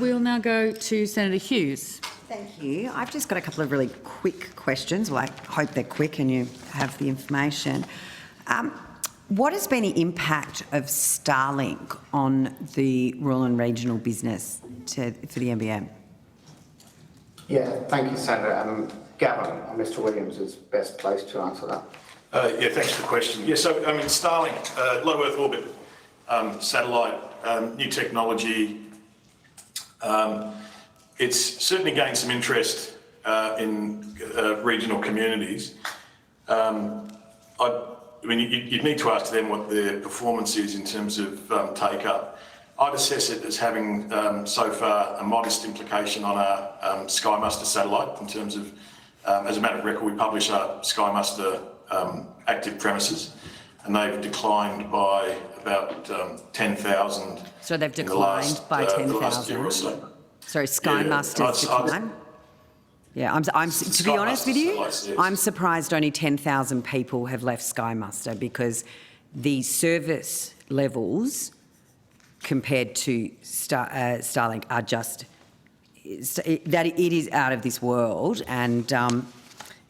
We'll now go to Senator Hughes. Thank you. I've just got a couple of really quick questions. Well, I hope they're quick and you have the information. What has been the impact of Starlink on the rural and regional business for the NBN? Yeah, thank you, Senator. Gavin, Mr Williams is best placed to answer that. Yeah, thanks for the question. Yeah, so I mean, Starlink, low Earth orbit satellite, new technology. It's certainly gained some interest in regional communities. I mean, you'd need to ask them what their performance is in terms of take-up. I'd assess it as having so far a modest implication on our SkyMuster satellite in terms of, as a matter of record, we publish our SkyMuster active premises, and they've declined by about 10,000. So they've declined by 10,000. So. Sorry, SkyMuster's decline. Yeah, I'm to be honest with you, I'm surprised only 10,000 people have left SkyMuster, because the service levels compared to Starlink are just that it is out of this world. And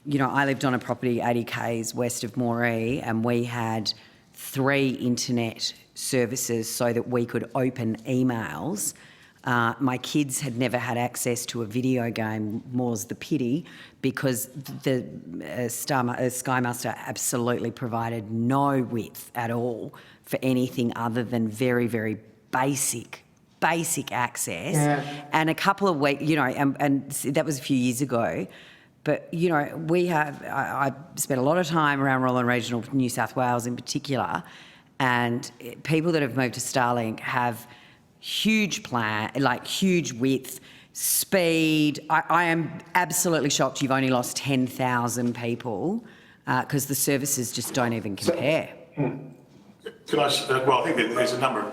you know, I lived on a property 80 k's west of Moree, and we had 3 internet services so that we could open emails. My kids had never had access to a video game, more's the pity, because the SkyMuster absolutely provided no width at all for anything other than very, very basic access. Yeah. And a couple of weeks, you know, and that was a few years ago. But, you know, I spent a lot of time around rural and regional New South Wales in particular, and people that have moved to Starlink have huge huge width, speed. I am absolutely shocked you've only lost 10,000 people, because the services just don't even compare. Can I, well, I think that there's a number of,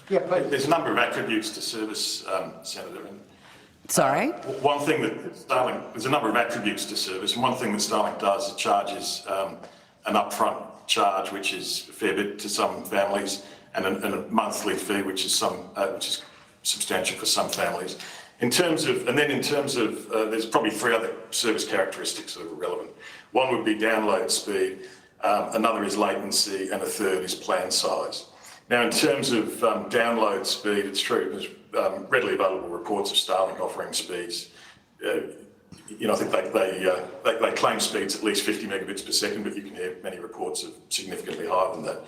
there's a number of attributes to service, Senator. Sorry? One thing that Starlink, there's a number of attributes to service, and one thing that Starlink does, it charges an upfront charge, which is a fair bit to some families, and a monthly fee, which is substantial for some families. In terms of, there's probably 3 other service characteristics that are relevant. One would be download speed, another is latency, and a third is plan size. Now, in terms of download speed, it's true, there's readily available reports of Starlink offering speeds. You know, I think they claim speeds at least 50 megabits per second, but you can hear many reports of significantly higher than that.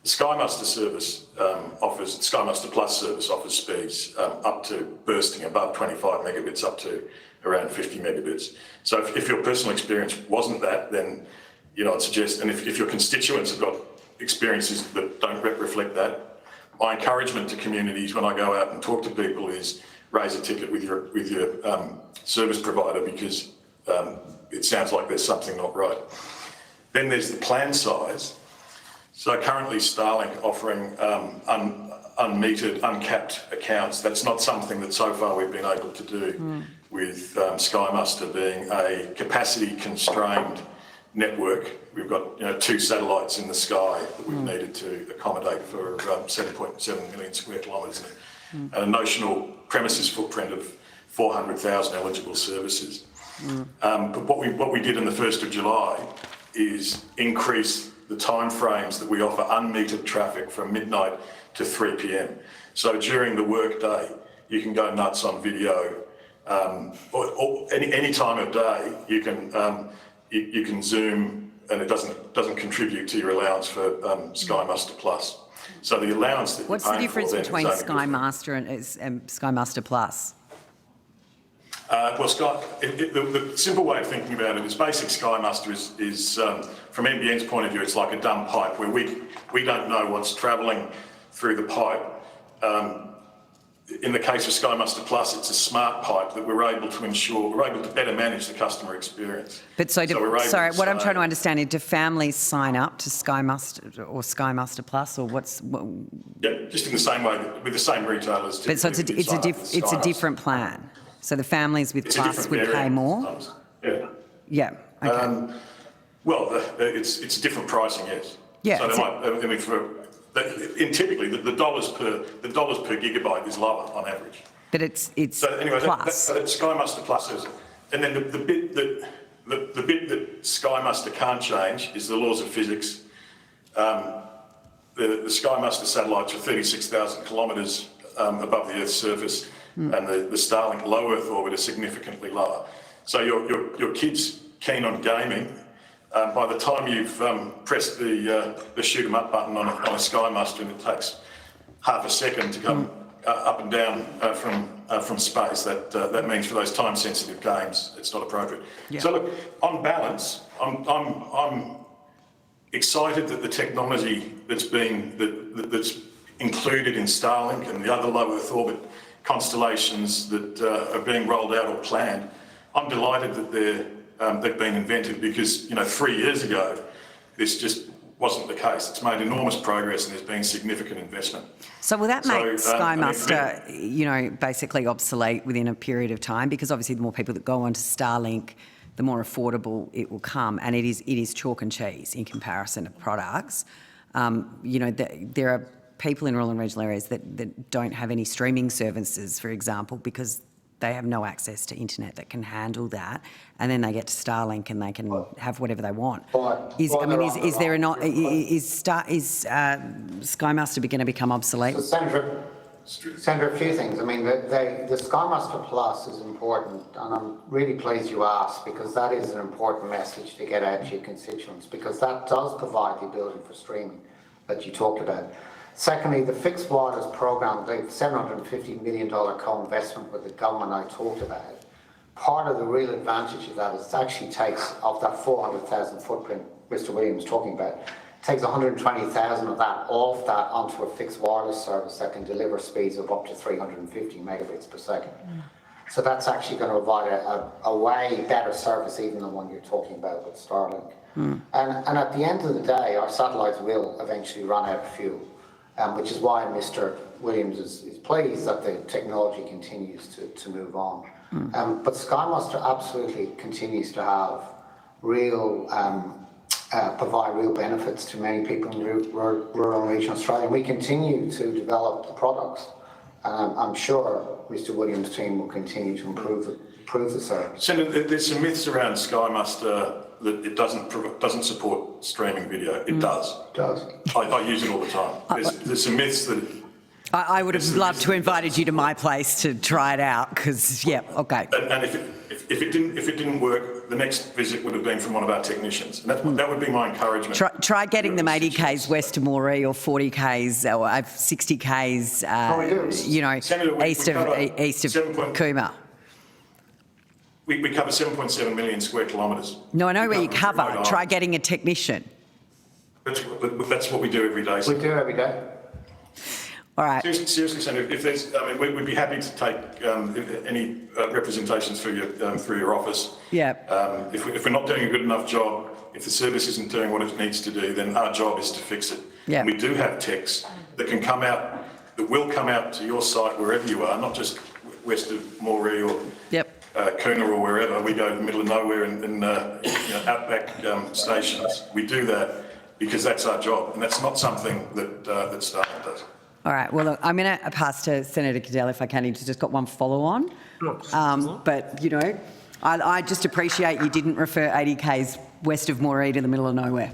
The SkyMuster service SkyMuster Plus service offers speeds up to bursting above 25 megabits up to around 50 megabits. So if your personal experience wasn't that, then, you know, I'd suggest, and if your constituents have got experiences that don't reflect that, my encouragement to communities when I go out and talk to people is raise a ticket with your service provider, because it sounds like there's something not right. Then there's the plan size. So currently Starlink offering unmetered, uncapped accounts. That's not something that so far we've been able to do with SkyMuster being a capacity constrained network. We've got, you know, 2 satellites in the sky that we've needed to accommodate for 7.7 million square kilometres and a notional premises footprint of 400,000 eligible services. But what we did on the 1st of July is increase the time-frames that we offer unmetered traffic from midnight to 3 p.m. So during the work day, you can go nuts on video, or any time of day you can Zoom, and it doesn't contribute to your allowance for SkyMuster Plus. So the allowance that what's the difference between SkyMuster and SkyMuster Plus? Well, the simple way of thinking about it is basic SkyMuster is from NBN's point of view, it's like a dumb pipe where we don't know what's travelling through the pipe. In the case of SkyMuster Plus, it's a smart pipe that we're able to better manage the customer experience. But sorry, what I'm trying to understand is, do families sign up to SkyMuster or SkyMuster Plus, or Yeah, just in the same way, with the same retailers. But so it's a different plan. So the families with Plus would pay more? Yeah. Yeah, okay. Well, it's different pricing, yes. Yeah. So they might, typically the dollars per gigabyte is lower on average. That it's So anyway, plus. that's SkyMuster Plus is, and then the bit that SkyMuster can't change is the laws of physics. The SkyMuster satellites are 36,000 kilometres above the Earth's surface, and the Starlink low Earth orbit is significantly lower. So your kids keen on gaming, by the time you've pressed the shoot 'em up button on a SkyMuster, and it takes half a second to come up and down from space, that means for those time-sensitive games, it's not appropriate. Yeah. So look, on balance, I'm excited that the technology that's included in Starlink and the other low Earth orbit constellations that are being rolled out or planned, I'm delighted that they've been invented because, 3 years ago, this just wasn't the case. It's made enormous progress and there's been significant investment. So will that make SkyMuster, basically obsolete within a period of time? Because obviously the more people that go onto Starlink, the more affordable it will come, and it is chalk and cheese in comparison to products. There are people in rural and regional areas that don't have any streaming services, for example, because they have no access to internet that can handle that, and then they get to Starlink and they can have whatever they want. Is SkyMuster going to become obsolete? So Senator, a few things. I mean, the SkyMuster Plus is important, and I'm really pleased you asked, because that is an important message to get out to your constituents, because that does provide the ability for streaming that you talked about. Secondly, the fixed wireless program, the $750 million co-investment with the government I talked about, part of the real advantage of that is it actually takes, of that 400,000 footprint Mr. Williams was talking about, takes 120,000 of that off that onto a fixed wireless service that can deliver speeds of up to 350 megabits per second. So that's actually going to provide a way better service even than one you're talking about with Starlink. And at the end of the day, our satellites will eventually run out of fuel. Which is why Mr. Williams is pleased that the technology continues to move on. But SkyMuster absolutely continues to have provide real benefits to many people in rural and regional Australia. And we continue to develop the products. I'm sure Mr. Williams' team will continue to improve the service. Senator, there's some myths around SkyMuster that it doesn't support streaming video. It does. It does. I use it all the time. There's some myths that... I would have loved to have invited you to my place to try it out, because, okay. And if it didn't work, the next visit would have been from one of our technicians. And that would be my encouragement. Try getting them 80 k's west of Moree or 40 k's or 60 k's, Senator, east of Cooma. We cover 7.7 million square kilometres. No, I know where you cover. Try getting a technician. That's what we do every day. We do every day. All right. Seriously, Senator, we'd be happy to take any representations through your office. Yeah. If we're not doing a good enough job, if the service isn't doing what it needs to do, then our job is to fix it. Yeah. And we do have techs that will come out to your site wherever you are, not just west of Moree or Coona or wherever. We go to the middle of nowhere and outback stations. We do that because that's our job, and that's not something that Starlink does. All right. Well, look, I'm going to pass to Senator Cadell if I can. He's just got one follow-on. But, I just appreciate you didn't refer 80 k's west of Moree to the middle of nowhere.